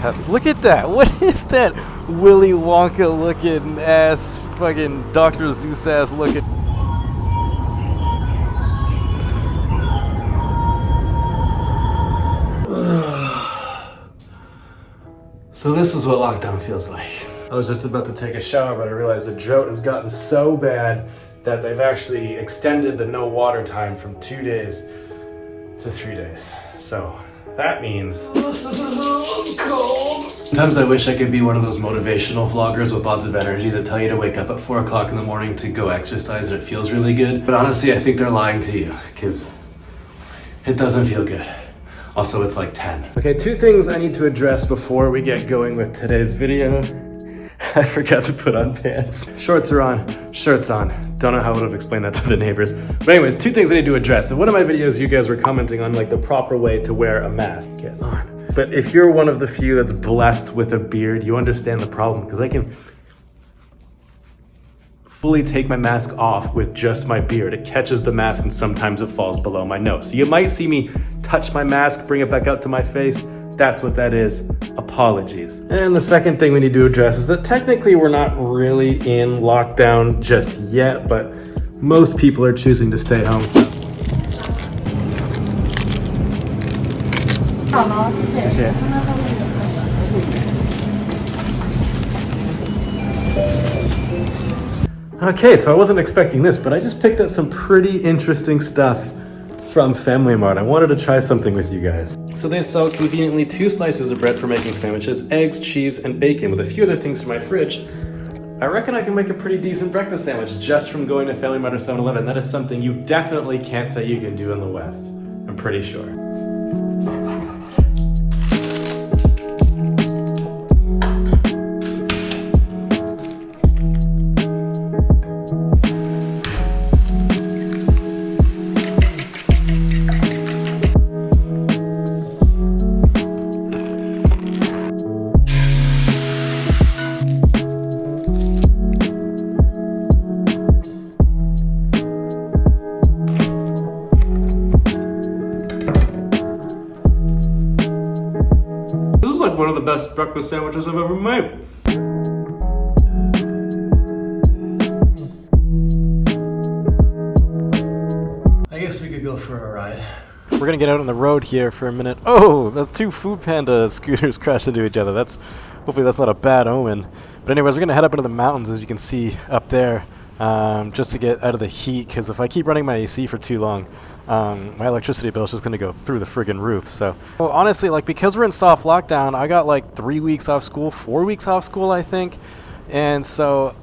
has. Look at that. What is that Willy Wonka looking ass, fucking Dr. Zeus ass looking? So this is what lockdown feels like. I was just about to take a shower, but I realized the drought has gotten so bad that they've actually extended the no water time from 2 days to 3 days. So that means cold. Sometimes I wish I could be one of those motivational vloggers with lots of energy that tell you to wake up at 4 o'clock in the morning to go exercise and it feels really good. But honestly, I think they're lying to you because it doesn't feel good. Also, it's like 10. Okay, 2 things I need to address before we get going with today's video. I forgot to put on pants. Shorts are on, shirt's on. Don't know how I would have explained that to the neighbors. But anyways, 2 things I need to address. In one of my videos, you guys were commenting on like the proper way to wear a mask. Get on. But if you're one of the few that's blessed with a beard, you understand the problem because I can fully take my mask off with just my beard. It catches the mask and sometimes it falls below my nose. So you might see me touch my mask, bring it back up to my face. That's what that is. Apologies. And the second thing we need to address is that technically we're not really in lockdown just yet, but most people are choosing to stay home. So. 好了，谢谢。谢谢。Okay, so I wasn't expecting this, but I just picked up some pretty interesting stuff from Family Mart. I wanted to try something with you guys. So they sell conveniently 2 slices of bread for making sandwiches, eggs, cheese, and bacon with a few other things from my fridge. I reckon I can make a pretty decent breakfast sandwich just from going to Family Mart or 7-Eleven. That is something you definitely can't say you can do in the West. I'm pretty sure. One of the best breakfast sandwiches I've ever made. I guess we could go for a ride. We're gonna get out on the road here for a minute. Oh, the 2 Food Panda scooters crashed into each other. Hopefully that's not a bad omen. But anyways, we're gonna head up into the mountains, as you can see up there, just to get out of the heat, because if I keep running my AC for too long, my electricity bill is just gonna go through the friggin' roof. So well, honestly, like, because we're in soft lockdown, I got like 3 weeks off school, 4 weeks off school, I think. And so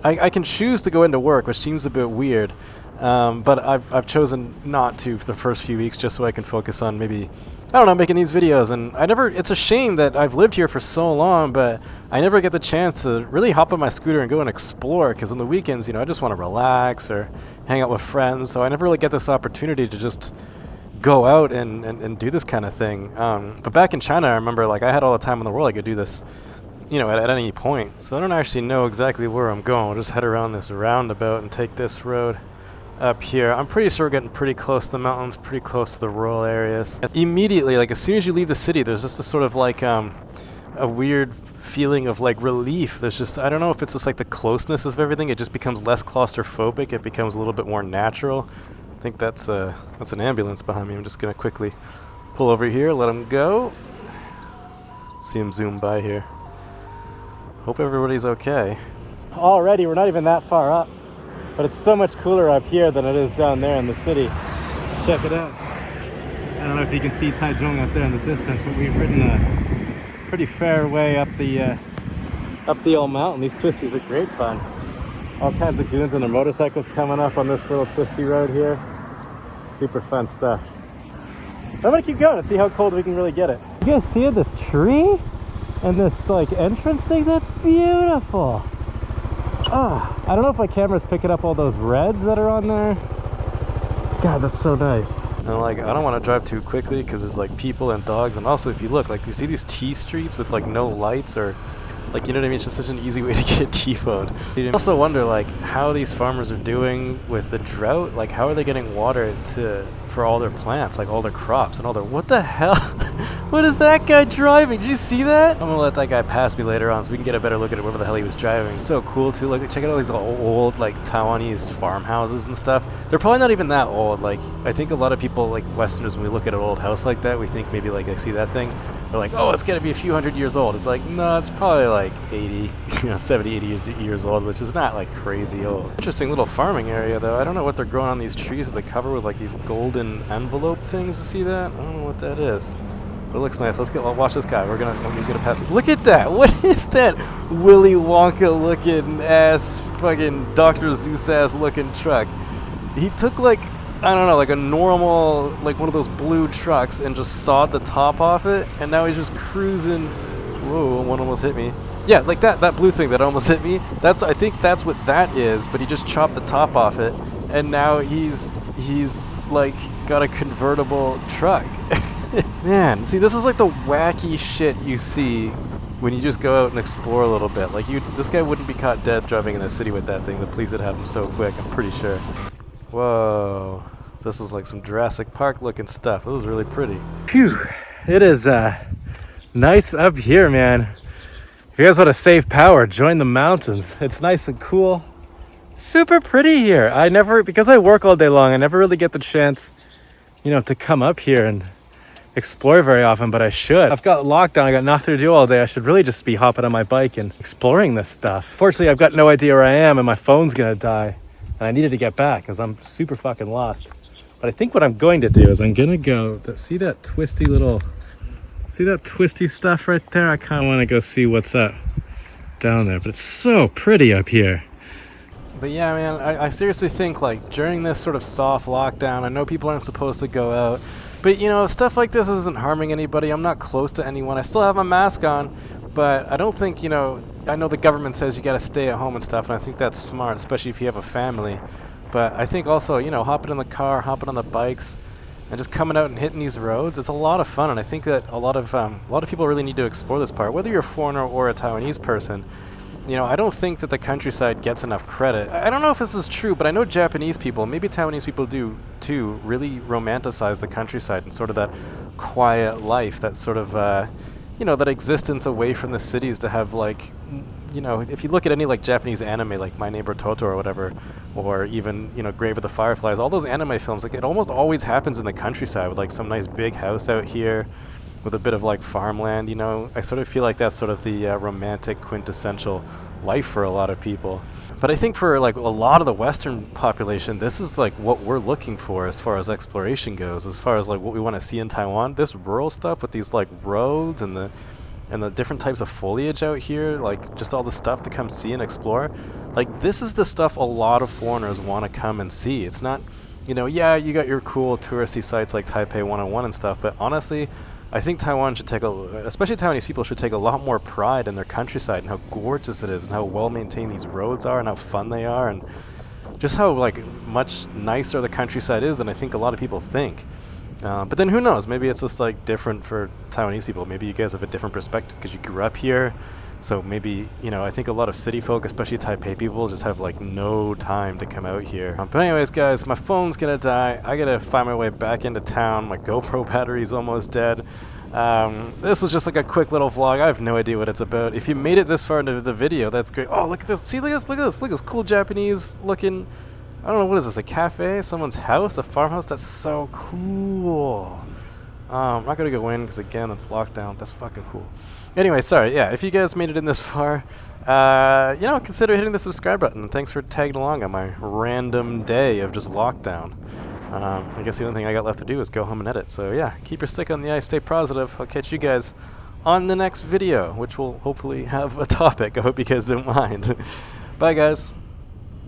I can choose to go into work, which seems a bit weird. But I've chosen not to for the first few weeks, just so I can focus on maybe, I don't know, making these videos. And it's a shame that I've lived here for so long, but I never get the chance to really hop on my scooter and go and explore, because on the weekends, you know, I just want to relax or hang out with friends. So I never really get this opportunity to just go out and do this kind of thing. But back in China, I remember, like, I had all the time in the world I could do this, you know, at any point. So I don't actually know exactly where I'm going. We'll just head around this roundabout and take this road up here. I'm pretty sure we're getting pretty close to the mountains, pretty close to the rural areas. Immediately, like, as soon as you leave the city, there's just a sort of like a weird feeling of like relief. There's just, I don't know if it's just like the closeness of everything. It just becomes less claustrophobic. It becomes a little bit more natural. I think that's an ambulance behind me. I'm just gonna quickly pull over here, let him go. See him zoom by here. Hope everybody's okay. Already, we're not even that far up, but it's so much cooler up here than it is down there in the city. Check it out. I don't know if you can see Taiwan up there in the distance, but we've ridden a pretty fair way up the old mountain. These twisties are great fun. All kinds of goons on their motorcycles coming up on this little twisty road here. Super fun stuff. I'm gonna keep going and see how cold we can really get it. You guys see this tree and this like entrance thing? That's beautiful. Ah, I don't know if my camera's picking up all those reds that are on there. God, that's so nice. And like, I don't want to drive too quickly because there's like people and dogs, and also if you look, like, you see these T streets with like no lights, or like, you know what I mean? It's just such an easy way to get T-boned. I also wonder like how these farmers are doing with the drought. Like, how are they getting water for all their plants, like all their crops and all their, what the hell? What is that guy driving? Did you see that? I'm gonna let that guy pass me later on so we can get a better look at whatever the hell he was driving. It's so cool too. Like, check out all these old like Taiwanese farmhouses and stuff. They're probably not even that old. Like, I think a lot of people, like Westerners, when we look at an old house like that, we think maybe like I see that thing, they're like, oh, it's gotta be a few hundred years old. It's like, no, it's probably like 80, 70, 80 years old, which is not like crazy old. Interesting little farming area though. I don't know what they're growing on these trees that they cover with like these golden envelope things. You see that? I don't know what that is. But it looks nice. Let's go. Watch this guy. He's gonna pass. Look at that. What is that Willy Wonka looking ass, fucking Dr. Seuss ass looking truck? He took like, I don't know, like a normal, like one of those blue trucks and just sawed the top off it, and now he's just cruising. Whoa, one almost hit me. Yeah, like that blue thing that almost hit me. I think that's what that is, but he just chopped the top off it, and now he's like got a convertible truck. Man, see, this is like the wacky shit you see when you just go out and explore a little bit. Like, this guy wouldn't be caught dead driving in the city with that thing. The police would have him so quick, I'm pretty sure. Whoa, this is like some Jurassic Park looking stuff. It was really pretty. Phew, it is nice up here, man. If you guys want to save power, join the mountains. It's nice and cool. Super pretty here. Because I work all day long, I never really get the chance, to come up here and explore very often, but I should. I've got lockdown, I got nothing to do all day. I should really just be hopping on my bike and exploring this stuff. Fortunately, I've got no idea where I am and my phone's gonna die. And I needed to get back because I'm super fucking lost. But I think what I'm going to do is I'm gonna go, see that twisty stuff right there? I kind of want to go see what's up down there, but it's so pretty up here. But yeah, man, I seriously think like during this sort of soft lockdown, I know people aren't supposed to go out, but stuff like this isn't harming anybody. I'm not close to anyone. I still have my mask on, but I don't think, I know the government says you got to stay at home and stuff, and I think that's smart, especially if you have a family. But I think also, hopping in the car, hopping on the bikes, and just coming out and hitting these roads, it's a lot of fun. And I think that a lot of people really need to explore this part, whether you're a foreigner or a Taiwanese person. I don't think that the countryside gets enough credit. I don't know if this is true, but I know Japanese people, maybe Taiwanese people do too, really romanticize the countryside and sort of that quiet life, that sort of, that existence away from the cities to have like, if you look at any like Japanese anime, like My Neighbor Totoro or whatever, or even, Grave of the Fireflies, all those anime films, like it almost always happens in the countryside with like some nice big house out here with a bit of like farmland, I sort of feel like that's sort of the romantic quintessential life for a lot of people. But I think for like a lot of the Western population, this is like what we're looking for as far as exploration goes, as far as like what we want to see in Taiwan. This rural stuff with these like roads and the different types of foliage out here, like just all the stuff to come see and explore. Like this is the stuff a lot of foreigners want to come and see. It's not, yeah, you got your cool touristy sites like Taipei 101 and stuff, but honestly, I think Taiwan should especially Taiwanese people should take a lot more pride in their countryside and how gorgeous it is and how well maintained these roads are and how fun they are and just how like much nicer the countryside is than I think a lot of people think. But then who knows? Maybe it's just like different for Taiwanese people. Maybe you guys have a different perspective because you grew up here. So maybe, I think a lot of city folk, especially Taipei people, just have like no time to come out here. But anyways, guys, my phone's gonna die. I gotta find my way back into town. My GoPro battery's almost dead. This was just like a quick little vlog. I have no idea what it's about. If you made it this far into the video, that's great. Oh, look at this. See, look at this. Look at this cool Japanese looking, I don't know, what is this, a cafe? Someone's house? A farmhouse? That's so cool. I'm not gonna go in because again, it's locked down. That's fucking cool. Anyway, sorry, yeah, if you guys made it in this far, consider hitting the subscribe button. Thanks for tagging along on my random day of just lockdown. I guess the only thing I got left to do is go home and edit. So yeah, keep your stick on the ice, stay positive. I'll catch you guys on the next video, which will hopefully have a topic. I hope you guys don't mind. Bye, guys.